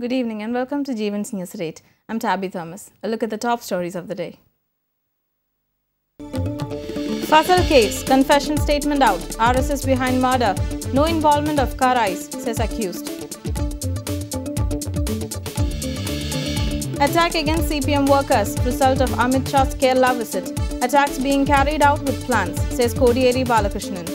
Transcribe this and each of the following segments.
Good evening and welcome to Jeevan's News Rate. I'm Toby Thomas. A look at the top stories of the day. Fasal case, confession statement out. RSS behind murder. No involvement of Karais, says accused. Attack against CPM workers, result of Amit Shah's Kerala visit. Attacks being carried out with plans, says Kodiyeri Balakrishnan.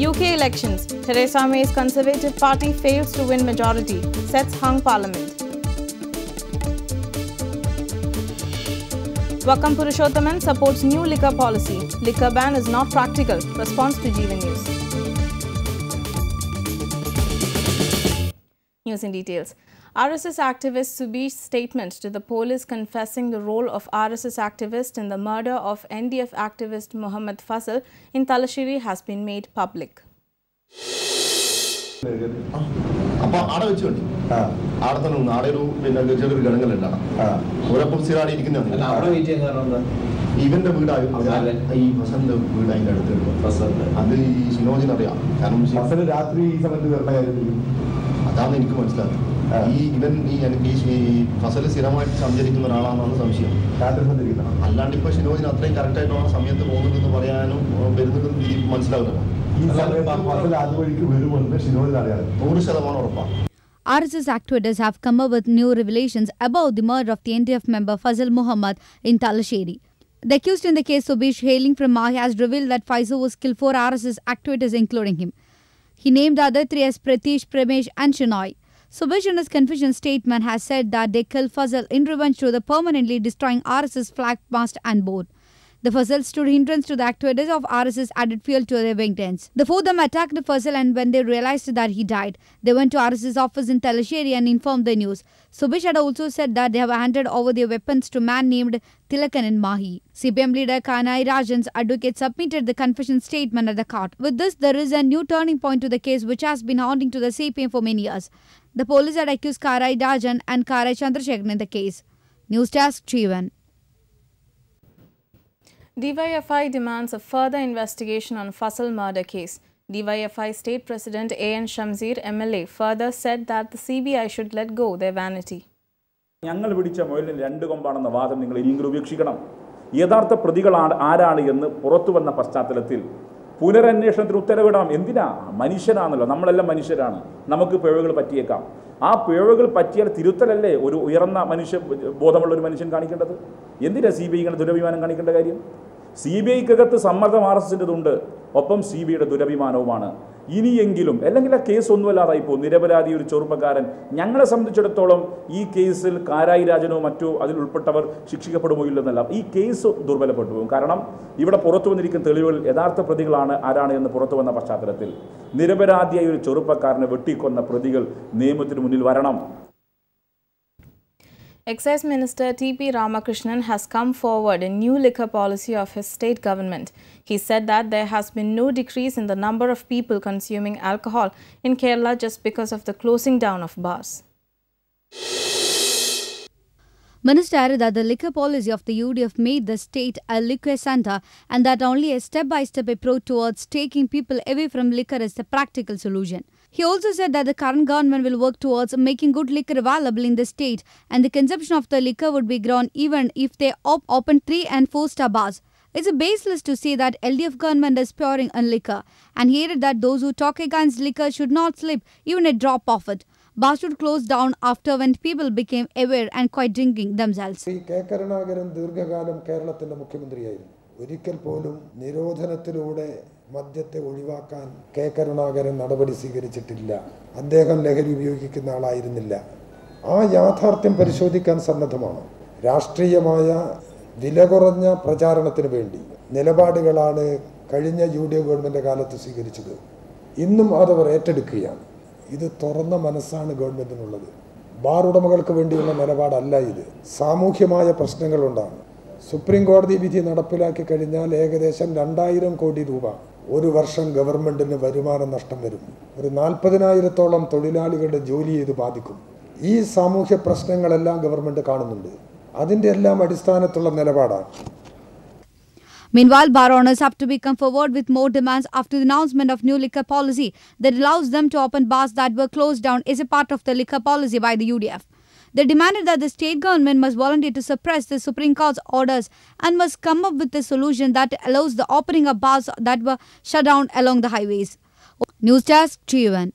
UK elections. Theresa May's Conservative Party fails to win majority, sets hung parliament. Vakam Purushothaman supports new liquor policy. Liquor ban is not practical. Response to Jeevan News. News in details. RSS activist Subish's statement to the police confessing the role of RSS activist in the murder of NDF activist Muhammad Fasal in Talashiri has been made public. Even Fasal Sirama Sanjarikum Rana Samshi. Atlantic Passion is not corrected on Samia the moment of the Mariano or Berthu Manslava. RSS activists have come up with new revelations about the murder of the NDF member Fazal Muhammad in Talasheri. The accused in the case, Subish, hailing from Mahi, has revealed that Faisal was killed for RSS activists, including him. He named the other three as Pratish, Pramesh and Shinoy. Subish in his confession statement has said that they killed Fazal in revenge through the permanently destroying RSS flag mast and board. The Fazal stood hindrance to the activities of RSS added fuel to their vengeance. The four of them attacked Fazal, and when they realized that he died, they went to RSS office in Talasheri and informed the news. Subish had also said that they have handed over their weapons to a man named Tilakan in Mahi. CPM leader Kanai Rajan's advocate submitted the confession statement at the court. With this, there is a new turning point to the case which has been haunting to the CPM for many years. The police had accused Karai Rajan and Karai Chandrasekharan in the case. News Desk, Jeevan. DYFI demands a further investigation on Fasal murder case. DYFI State President A.N. Shamsir, MLA, further said that the CBI should let go their vanity. ഞങ്ങൾ പിടിച്ച മുയലിന് രണ്ട് കൊമ്പാണെന്ന വാദം നിങ്ങൾ ഇനിയെങ്കിലും ഉപേക്ഷിക്കണം. യഥാർത്ഥ പ്രതികളാണ് ആരാണ് എന്ന് പുറത്തു വന്ന പശ്ചാത്തലത്തിൽ പുനരന്വേഷണത്തിന് ഉത്തരവിടണം. എന്തിനാ? മനുഷ്യനാണല്ലോ, നമ്മളെല്ലാം മനുഷ്യരാണ്, നമുക്ക് പിഴവുകൾ പറ്റിയേക്കാം. ആ പിഴവുകൾ പറ്റിയാൽ തിരുത്തലല്ലേ ഒരു ഉയർന്ന ബോധമുള്ള ഒരു മനുഷ്യൻ കാണിക്കേണ്ടത്? എന്തിനാ CBI ഇങ്ങനെ ദുരഭിമാനം കാണിക്കേണ്ട കാര്യം? CBIക്കകത്ത് സമ്മർദ്ദം RSSൻ്റെതുണ്ട്, ഒപ്പം CBIയുടെ ദുരഭിമാനവുമാണ്. ഇനിയെങ്കിലും അല്ലെങ്കിൽ ആ കേസ് ഒന്നുമല്ലാതായിപ്പോൾ നിരപരാധി ഒരു ചെറുപ്പക്കാരൻ, ഞങ്ങളെ സംബന്ധിച്ചിടത്തോളം ഈ കേസിൽ കാരായി രാജനോ മറ്റോ അതിൽ ഉൾപ്പെട്ടവർ ശിക്ഷിക്കപ്പെടുമോ ഇല്ലെന്നല്ല, ഈ കേസ് ദുർബലപ്പെട്ടു പോകും. കാരണം ഇവിടെ പുറത്തു വന്നിരിക്കുന്ന തെളിവുകൾ യഥാർത്ഥ പ്രതികളാണ് ആരാണ് എന്ന് പുറത്തു വന്ന പശ്ചാത്തലത്തിൽ നിരപരാധിയായ ഒരു ചെറുപ്പക്കാരനെ വെട്ടിക്കൊന്ന പ്രതികൾ നിയമത്തിന് മുന്നിൽ വരണം. Excise Minister T.P. Ramakrishnan has come forward a new liquor policy of his state government. He said that there has been no decrease in the number of people consuming alcohol in Kerala just because of the closing down of bars. Minister added that the liquor policy of the UDF made the state a liquor centre and that only a step-by-step approach towards taking people away from liquor is the practical solution. He also said that the current government will work towards making good liquor available in the state and the consumption of the liquor would be grown even if they open 3- and 4-star bars. It's a baseless to say that LDF government is pouring on liquor, and he added that those who talk against liquor should not slip even a drop of it. Bars should close down after when people became aware and quit drinking themselves. മദ്യത്തെ ഒഴിവാക്കാൻ K Karunakaran നടപടി സ്വീകരിച്ചിട്ടില്ല. അദ്ദേഹം ലഹരി ഉപയോഗിക്കുന്ന ആളായിരുന്നില്ല. ആ യാഥാർത്ഥ്യം പരിശോധിക്കാൻ സന്നദ്ധമാണ്. രാഷ്ട്രീയമായ വില കുറഞ്ഞ പ്രചാരണത്തിന് വേണ്ടി നിലപാടുകളാണ് കഴിഞ്ഞ UDF ഗവൺമെൻറ് കാലത്ത് സ്വീകരിച്ചത്. ഇന്നും അതവർ ഏറ്റെടുക്കുകയാണ്. ഇത് തുറന്ന മനസ്സാണ് ഗവൺമെൻറ്റിനുള്ളത്. ബാർ ഉടമകൾക്ക് വേണ്ടിയുള്ള നിലപാടല്ല ഇത്. സാമൂഹ്യമായ പ്രശ്നങ്ങളുണ്ടാണ്. സുപ്രീം കോടതി വിധി നടപ്പിലാക്കി കഴിഞ്ഞാൽ ഏകദേശം 2000 കോടി രൂപ ഒരു വർഷം ഗവൺമെൻറ്റിന് വരുമാന നഷ്ടം വരും. ഒരു 40,000-ഓളം തൊഴിലാളികളുടെ ജോലി ഇത് ബാധിക്കും. ഈ സാമൂഹ്യ പ്രശ്നങ്ങളെല്ലാം ഗവൺമെൻറ് കാണുന്നുണ്ട്. അതിൻ്റെ എല്ലാം അടിസ്ഥാനത്തിലുള്ള നിലപാടാണ്. Meanwhile, bar owners have to come forward with more demands after the announcement of new liquor policy that allows them to open bars that were closed down as a part of the liquor policy by the UDF. They demanded that the state government must volunteer to suppress the Supreme Court's orders and must come up with a solution that allows the opening of bars that were shut down along the highways. News Desk, Jeevan.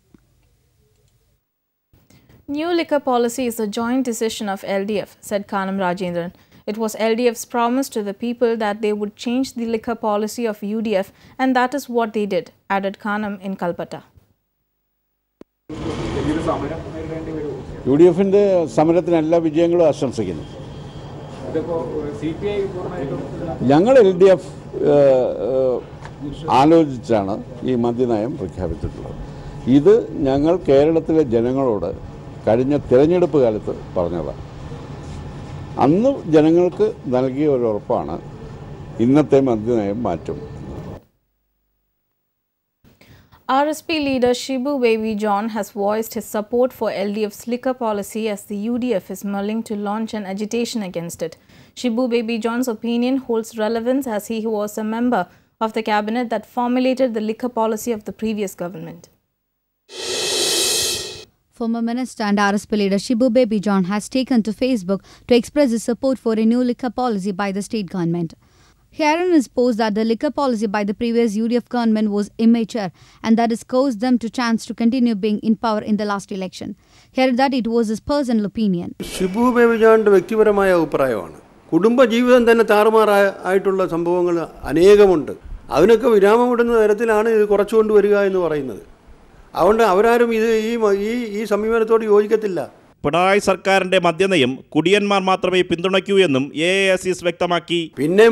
New liquor policy is a joint decision of LDF, said Kanam Rajendran. It was LDF's promise to the people that they would change the liquor policy of UDF, and that is what they did, added Kanam in Kalpata. UDF-ന്റെ സമരത്തിന് എല്ലാ വിജയങ്ങളും ആശംസിക്കുന്നു. ഞങ്ങൾ LDF ആലോചിച്ചാണ് ഈ മദ്യനയം പ്രഖ്യാപിച്ചിട്ടുള്ളത്. ഇത് ഞങ്ങൾ കേരളത്തിലെ ജനങ്ങളോട് കഴിഞ്ഞ തിരഞ്ഞെടുപ്പ് കാലത്ത് പറഞ്ഞതാണ്. അന്ന് ജനങ്ങൾക്ക് നൽകിയ ഒരു ഉറപ്പാണ് ഇന്നത്തെ മദ്യനയം മാറ്റും. RSP leader Shibu Baby John has voiced his support for LDF's liquor policy as the UDF is mulling to launch an agitation against it. Shibu Baby John's opinion holds relevance as he was a member of the cabinet that formulated the liquor policy of the previous government. Former Minister and RSP leader Shibu Baby John has taken to Facebook to express his support for a new liquor policy by the state government. He added in his post that the liquor policy by the previous UDF government was immature and that has caused them to chance to continue being in power in the last election. He added that it was his personal opinion. Shibu Baby John's വ്യക്തിപരമായ അഭിപ്രായമാണ്. കുടുംബ ജീവിതം തന്നെ താറുമാറായിട്ടുള്ള സംഭവങ്ങൾ അനേകമുണ്ട്. അതിനൊക്കെ വിരാമമിടുന്ന തരത്തിലാണ് ഇത് കുറച്ചുകൊണ്ട് വരിക എന്ന് പറയുന്നത്. അതുകൊണ്ട് അവരാരും ഈ സമീപനത്തോട് യോജിക്കത്തില്ല. പിണറായി സർക്കാരിന്റെ മദ്യനയം കുടിയന്മാർ മാത്രമേ പിന്തുണയ്ക്കൂ എന്നും AASS വ്യക്തമാക്കി. പിന്നെ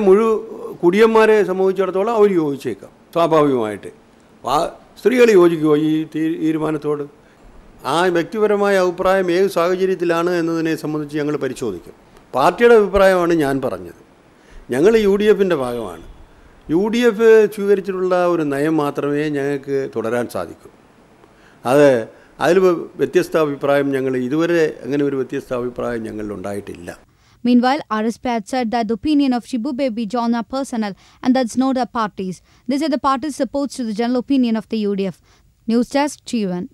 കുടിയന്മാരെ സംബന്ധിച്ചിടത്തോളം അവർ യോജിച്ചേക്കാം സ്വാഭാവികമായിട്ട്. സ്ത്രീകൾ യോജിക്കുമോ ഈ തീരുമാനത്തോട്? ആ വ്യക്തിപരമായ അഭിപ്രായം ഏത് സാഹചര്യത്തിലാണ് എന്നതിനെ സംബന്ധിച്ച് ഞങ്ങൾ പരിശോധിക്കും. പാർട്ടിയുടെ അഭിപ്രായമാണ് ഞാൻ പറഞ്ഞത്. ഞങ്ങൾ UDF-ന്റെ ഭാഗമാണ്. UDF സ്വീകരിച്ചിട്ടുള്ള ഒരു നയം മാത്രമേ ഞങ്ങൾക്ക് തുടരാൻ സാധിക്കൂ. അതിൽ വ്യത്യസ്ത അഭിപ്രായം ഞങ്ങൾ ഇതുവരെ അങ്ങനെ ഒരു വ്യത്യസ്ത അഭിപ്രായം ഞങ്ങളിൽ ഉണ്ടായിട്ടില്ല. Meanwhile, RSP had said that the opinion of Shibu Baby John are personal and that's not the parties. They said the party supports to the general opinion of the UDF. News Desk, Jeevan.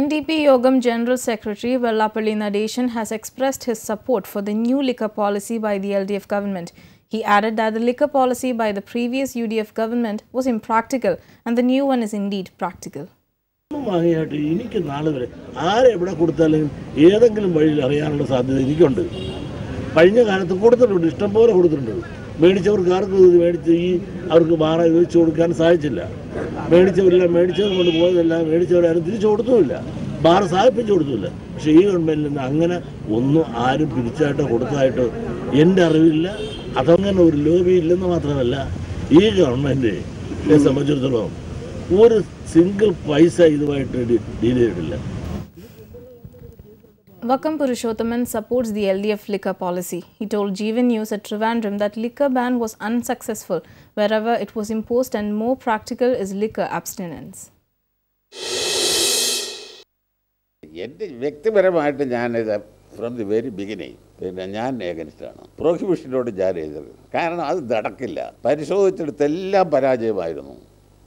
NDP Yogam General Secretary Vellapalli Nadeshan has expressed his support for the new liquor policy by the LDF government. He added that the liquor policy by the previous UDF government was impractical and the new one is indeed practical. എനിക്ക് നാളെ വരെ ആരെവിടെ കൊടുത്താലും ഏതെങ്കിലും വഴിയിൽ അറിയാനുള്ള സാധ്യത എനിക്കുണ്ട്. കഴിഞ്ഞ കാലത്ത് കൊടുത്തിട്ടുണ്ട്, ഇഷ്ടംപോലെ കൊടുത്തിട്ടുണ്ട്. മേടിച്ചവർക്ക് ആർക്കും ഇത് മേടിച്ച് അവർക്ക് ബാറ ചോദിച്ചു കൊടുക്കാൻ സാധിച്ചില്ല. മേടിച്ചവരെല്ലാം മേടിച്ചത് കൊണ്ട് പോയതെല്ലാം മേടിച്ചവരാരും തിരിച്ചു കൊടുത്തുമില്ല, ബാർ സാധിപ്പിച്ചു കൊടുത്തില്ല. പക്ഷേ ഈ ഗവൺമെൻറ്റിൽ നിന്ന് അങ്ങനെ ഒന്നും ആരും പിരിച്ചായിട്ടോ കൊടുത്തതായിട്ടോ എൻ്റെ അറിവില്ല. അതങ്ങനെ ഒരു ലോബി ഇല്ലെന്ന് മാത്രമല്ല, ഈ ഗവൺമെൻറ്റിനെ സംബന്ധിച്ചിടത്തോളം ഒരു സിംഗിൾ പൈസ ഇതുമായിട്ട് ഡീൽ ചെയ്തിട്ടില്ല. Vakam Purushothaman supports the LDF liquor policy. He told Jeevan News at Trivandrum that liquor ban was unsuccessful wherever it was imposed and more practical is liquor abstinence. എൻ്റെ വ്യക്തിപരമായിട്ട് ഞാനിത് ഫ്രം ദി വെരി ബിഗിനിങ് ഞാൻ ഏകനിഷ്ഠാണ്. പ്രോഹിബിഷനോട് ഞാൻ എതിർക്കും. കാരണം അത് നടക്കില്ല. പരിശോധിച്ചെടുത്തെല്ലാം പരാജയമായിരുന്നു.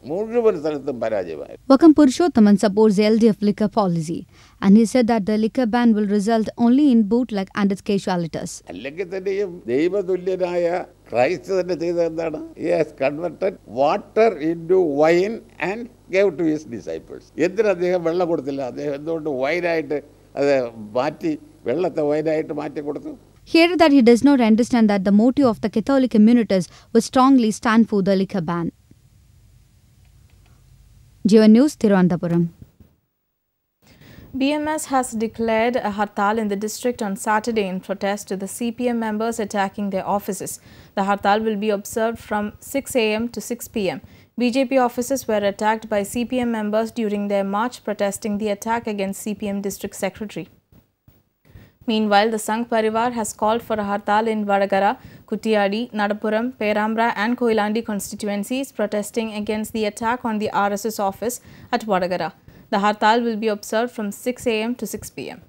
മുഴുവൻ സ്ഥലത്തും പരാജയമായി. Vakam Purushothaman supports the LDF liquor policy and he said that the liquor ban will result only in bootleg and its casualties. അല്ലെങ്കിൽ തന്നെയും ദൈവതുല്യനായ ക്രൈസ്റ്റ് തന്നെ ചെയ്തത് എന്താണ്? He has converted water into wine and gave to his disciples. എന്തിനാ അദ്ദേഹം വെള്ളം കൊടുത്തില്ല? അദ്ദേഹം എന്തുകൊണ്ട് വൈനായിട്ട് അത് മാറ്റി വെള്ളത്തെ വൈനായിട്ട് മാറ്റി കൊടുത്തു? He added that he does not understand that the motive of the Catholic communities would strongly stand for the liquor ban. Jeevan News, Thiruvananthapuram. BMS has declared a hartal in the district on Saturday in protest to the CPM members attacking their offices. The hartal will be observed from 6 a.m. to 6 p.m. BJP offices were attacked by CPM members during their march protesting the attack against CPM district secretary. Meanwhile, the Sangh Parivar has called for a hartal in Vadagara, Kuttiyadi, Nadappuram, Perambra and Koilandi constituencies protesting against the attack on the RSS office at Vadagara. The hartal will be observed from 6 a.m. to 6 p.m.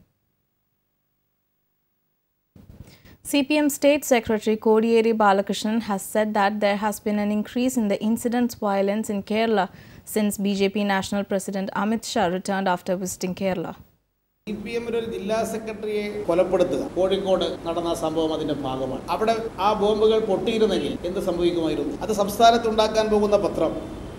CPM State Secretary Kodiyeri Balakrishnan has said that there has been an increase in the incidents violence in Kerala since BJP National President Amit Shah returned after visiting Kerala. CPM ജില്ലാ സെക്രട്ടറിയെ കൊലപ്പെടുത്തുക കോഴിക്കോട് നടന്ന സംഭവം അതിന്റെ ഭാഗമാണ്. അവിടെ ആ ബോംബുകൾ പൊട്ടിയിരുന്നെങ്കിൽ എന്ത് സംഭവിക്കുമായിരുന്നു? അത് സംസ്ഥാനത്ത് ഉണ്ടാക്കാൻ പോകുന്ന പത്രം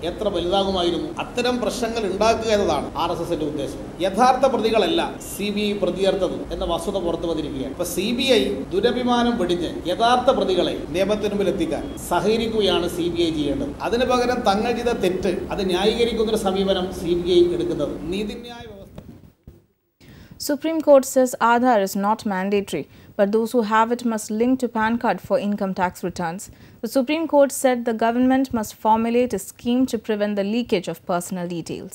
എത്ര വലുതാകുമായിരുന്നു? അത്തരം പ്രശ്നങ്ങൾ ഉണ്ടാക്കുക എന്നതാണ് RSSന്റെ ഉദ്ദേശം. യഥാർത്ഥ പ്രതികളല്ല CBI പ്രതിയേർത്തത് എന്ന വസ്തുത പുറത്തു വന്നിരിക്കുകയാണ്. അപ്പോൾ CBI ദുരഭിമാനം വെടിഞ്ഞ് യഥാർത്ഥ പ്രതികളെ നിയമത്തിന് മുമ്പിൽ എത്തിക്കാൻ സഹകരിക്കുകയാണ് CBI ചെയ്യേണ്ടത്. അതിനു പകരം തങ്ങൾ ചെയ്ത തെറ്റ് അത് ന്യായീകരിക്കുന്ന സമീപനം CBI എടുക്കുന്നത് നീതിന്യായ വ്യവസ്ഥ. Supreme Court says Aadhaar is not mandatory, but those who have it must link to PAN card for income tax returns. The Supreme Court said the government must formulate a scheme to prevent the leakage of personal details.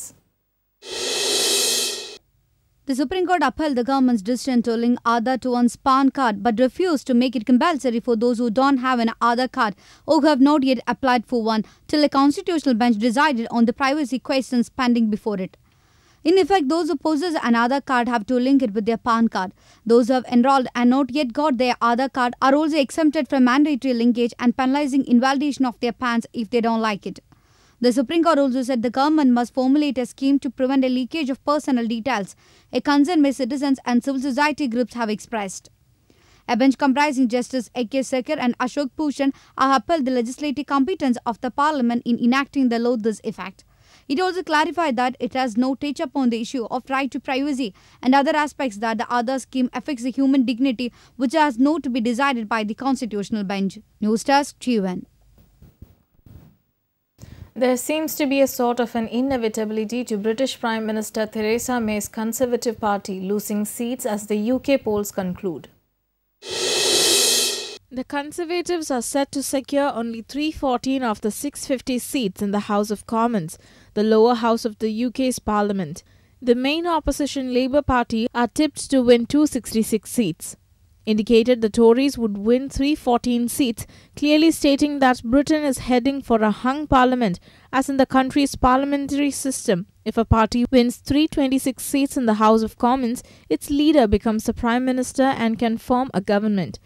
The Supreme Court upheld the government's decision to link Aadhaar to one's PAN card but refused to make it compulsory for those who don't have an Aadhaar card or who have not yet applied for one till a constitutional bench decided on the privacy questions pending before it. In effect, those who possess an Aadhaar card have to link it with their PAN card. Those who have enrolled and not yet got their Aadhaar card are also exempted from mandatory linkage and penalizing invalidation of their PANs if they don't like it. The Supreme Court also said the government must formulate a scheme to prevent a leakage of personal details, a concern which citizens and civil society groups have expressed. A bench comprising Justice A.K. Sekar and Ashok Bhushan upheld the legislative competence of the Parliament in enacting the law to this effect. It also clarified that it has no touch upon the issue of right to privacy and other aspects that the Aadhaar scheme affects the human dignity, which has no to be decided by the constitutional bench. News Desk, Jeevan. There seems to be a sort of an inevitability to British Prime Minister Theresa May's Conservative Party losing seats as the UK polls conclude. The Conservatives are set to secure only 314 of the 650 seats in the House of Commons, the lower house of the UK's Parliament. The main opposition Labour Party are tipped to win 266 seats. Indicated the Tories would win 314 seats, clearly stating that Britain is heading for a hung parliament, as in the country's parliamentary system. If a party wins 326 seats in the House of Commons, its leader becomes the Prime Minister and can form a government.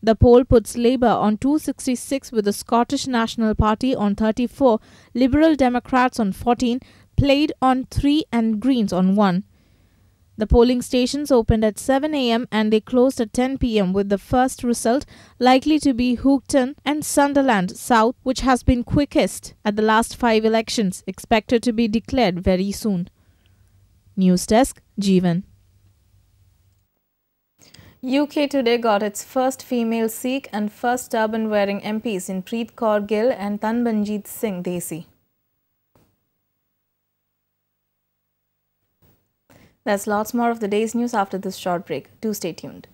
The poll puts Labour on 266 with the Scottish National Party on 34, Liberal Democrats on 14, Plaid on 3 and Greens on 1. The polling stations opened at 7 a.m. and they closed at 10 p.m. with the first result likely to be Hookton and Sunderland South, which has been quickest at the last 5 elections, expected to be declared very soon. News Desk, Jeevan. UK today got its first female Sikh and first turban-wearing MPs in Preet Kaur Gill and Tanbanjeet Singh Desi. There's lots more of the day's news after this short break. Do stay tuned.